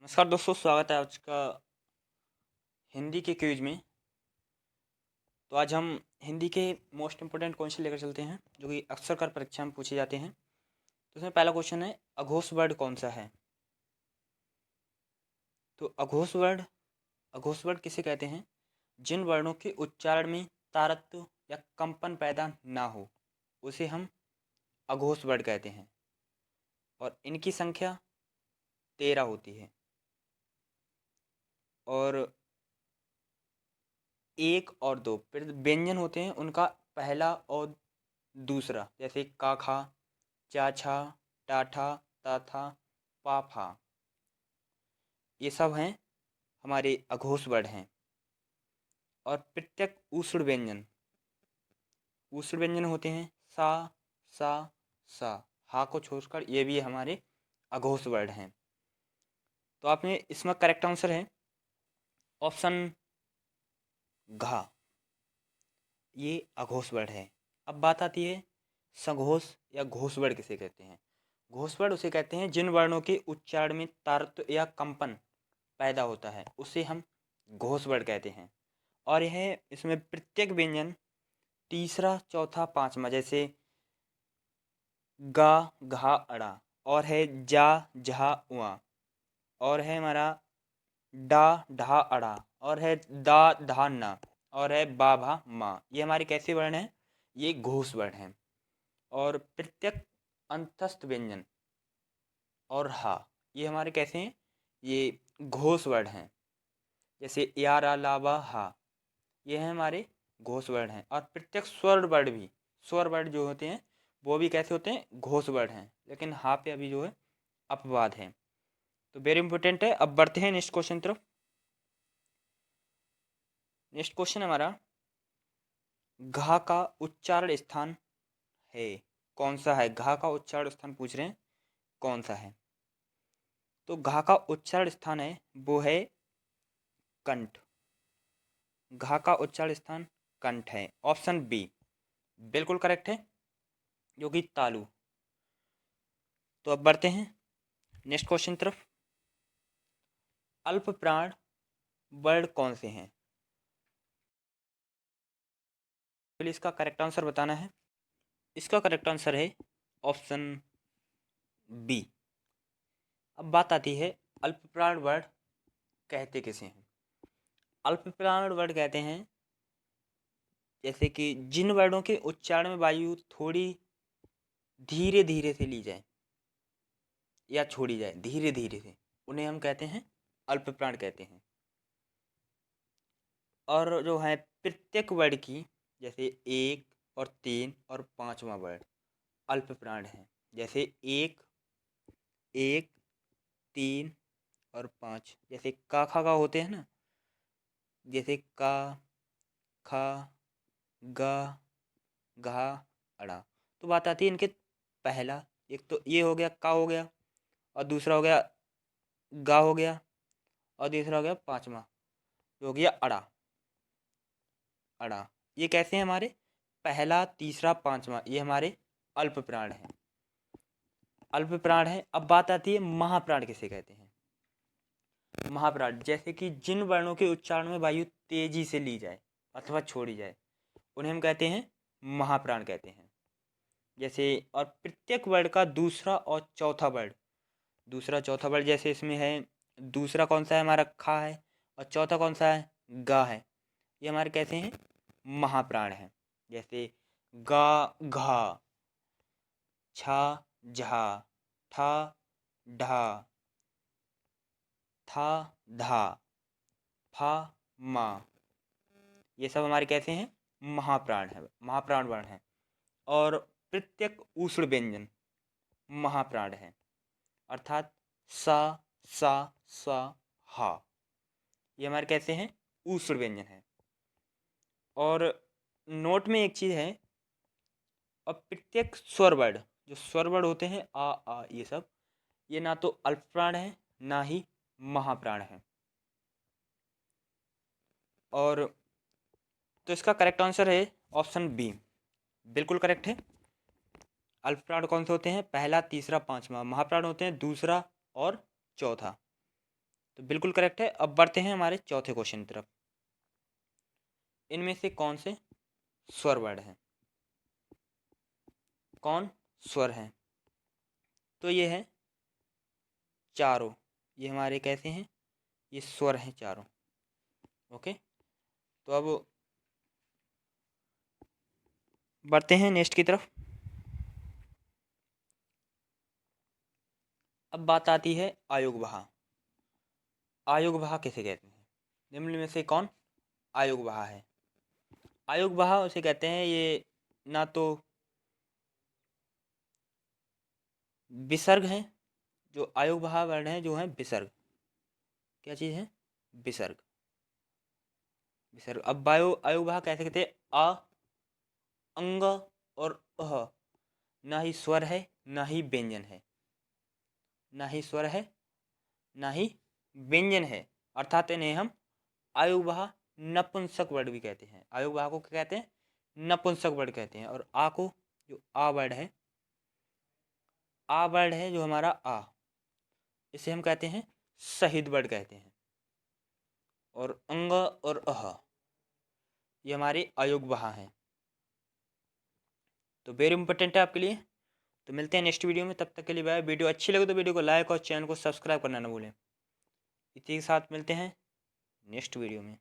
नमस्कार दोस्तों, स्वागत है आज का हिंदी के क्विज में। तो आज हम हिंदी के मोस्ट इम्पोर्टेंट क्वेश्चन लेकर चलते हैं जो कि अक्सर कर परीक्षा में पूछे जाते हैं। तो इसमें पहला क्वेश्चन है, अघोष वर्ड कौन सा है? तो अघोष वर्ड किसे कहते हैं? जिन वर्णों के उच्चारण में तारत्व या कंपन पैदा ना हो उसे हम अघोष वर्ड कहते हैं, और इनकी संख्या 13 होती है। और एक और दो व्यंजन होते हैं, उनका पहला और दूसरा, जैसे का खा, चा छा, टा ठा, ता था, पा फा, ये सब हैं हमारे अघोष वर्ड हैं। और प्रत्येक ऊष्र व्यंजन होते हैं, सा, सा, सा, हा को छोड़कर ये भी हमारे अघोष वर्ड हैं। तो आपने इसमें करेक्ट आंसर है ऑप्शन घा, ये अघोष वर्ड है। अब बात आती है सघोष या घोष वर्ड किसे कहते हैं? घोष वर्ड उसे कहते हैं जिन वर्णों के उच्चारण में तारत्व या कंपन पैदा होता है, उसे हम घोष वर्ड कहते हैं। और यह इसमें प्रत्येक व्यंजन तीसरा, चौथा, पांचवा, जैसे गा, घा, अड़ा, और है जा, झा, उआ, और है हमारा डा, ढा, अड़ा, और है दा, धा, ना, और है बा, भा, मा, ये हमारे कैसे वर्ण हैं? ये घोष वर्ण हैं। और प्रत्येक अंतस्थ व्यंजन और हा, ये हमारे कैसे हैं? ये घोष वर्ण हैं। जैसे या, रा, ला, बा, हा, ये हैं हमारे घोष वर्ण हैं। और प्रत्येक स्वर वर्ण जो होते हैं वो भी कैसे होते हैं? घोष वर्ण हैं। लेकिन हा पे अभी जो है अपवाद है। तो वेरी इंपॉर्टेंट है। अब बढ़ते हैं नेक्स्ट क्वेश्चन तरफ। नेक्स्ट क्वेश्चन हमारा, घा का उच्चारण स्थान है कौन सा है? घा का उच्चारण स्थान पूछ रहे हैं, कौन सा है? तो घा का उच्चारण स्थान है वो है कंठ। घा का उच्चारण स्थान कंठ है। ऑप्शन बी बिल्कुल करेक्ट है, जो कि तालु। तो अब बढ़ते हैं नेक्स्ट क्वेश्चन तरफ। अल्प प्राण वर्ड कौन से हैं? पहले इसका करेक्ट आंसर बताना है। इसका करेक्ट आंसर है ऑप्शन बी। अब बात आती है अल्प प्राण वर्ड कहते किसे हैं? अल्प प्राण वर्ड कहते हैं जैसे कि जिन वर्डों के उच्चारण में वायु थोड़ी धीरे धीरे से ली जाए या छोड़ी जाए, धीरे धीरे से, उन्हें हम कहते हैं अल्प प्राण कहते हैं। और जो है प्रत्येक वर्ड की, जैसे एक और तीन और पांचवा वर्ड अल्प प्राण है। जैसे एक, एक, तीन और पाँच, जैसे का खा का होते हैं ना, जैसे का, खा, गा, घा, अड़ा। तो बात आती है इनके पहला, एक तो ये हो गया का हो गया, और दूसरा हो गया गा हो गया, और तीसरा हो गया पांचवा जो हो गया अड़ा। अड़ा, ये कैसे हैं हमारे? पहला, तीसरा, पांचवा, ये हमारे अल्प प्राण हैं। अल्प प्राण है। अब बात आती है महाप्राण किसे कहते हैं? महाप्राण, जैसे कि जिन वर्णों के उच्चारण में वायु तेजी से ली जाए अथवा छोड़ी जाए, उन्हें हम कहते हैं महाप्राण कहते हैं। जैसे, और प्रत्येक वर्ड का दूसरा चौथा वर्ड जैसे इसमें है, दूसरा कौन सा है हमारा? खा है, और चौथा कौन सा है? गा है। ये हमारे कैसे हैं? महाप्राण हैं। जैसे गा, घा, छा, झा, ठा, ढा, था, धा, फा, मा, ये सब हमारे कैसे हैं? महाप्राण है, महाप्राण वर्ण है। और प्रत्येक ऊष्र व्यंजन महाप्राण है, अर्थात सा, सा, सा, हा, ये हमारे कैसे हैं? ऊष्र व्यंजन है। और नोट में एक चीज है, और प्रत्येक स्वर वर्ड, जो स्वर वर्ड होते हैं आ, ये सब, ये ना तो अल्प प्राण है ना ही महाप्राण है। और तो इसका करेक्ट आंसर है ऑप्शन बी, बिल्कुल करेक्ट है। अल्प प्राण कौन से होते हैं? पहला, तीसरा, पांचवा। महाप्राण होते हैं दूसरा और चौथा। तो बिल्कुल करेक्ट है। अब बढ़ते हैं हमारे चौथे क्वेश्चन की तरफ। इनमें से कौन से स्वर वर्ण हैं? कौन स्वर हैं? तो ये है चारों। ये हमारे कैसे हैं? ये स्वर हैं चारों। ओके, तो अब बढ़ते हैं नेक्स्ट की तरफ। अब बात आती है आयोग बहा। आयोग बहा किसे कहते हैं? निम्न में से कौन आयोग बहा है? आयोग बहा उसे कहते हैं, ये ना तो विसर्ग है, जो आयोग बहा वर्ण है जो है विसर्ग। क्या चीज़ है? विसर्ग। विसर्ग। अब बायो आयोग बहा कैसे कहते हैं? अ, अंग और अह। ना ही स्वर है ना ही व्यंजन है। ना ही स्वर है ना ही व्यंजन है, अर्थात इन्हें हम आयोग बहा नपुंसक वर्ड भी कहते हैं। आयोग बहा को क्या कहते हैं? नपुंसक वर्ड कहते हैं। और आ को, जो आ वर्ड है, आ वर्ड है जो हमारा आ, इसे हम कहते हैं शहीद वर्ड कहते हैं। और अंग और अह ये हमारे आयोग बहा हैं। तो वेरी इंपॉर्टेंट है आपके लिए। तो मिलते हैं नेक्स्ट वीडियो में, तब तक के लिए बाय। वीडियो अच्छी लगे तो वीडियो को लाइक और चैनल को सब्सक्राइब करना ना भूलें। इसी के साथ मिलते हैं नेक्स्ट वीडियो में।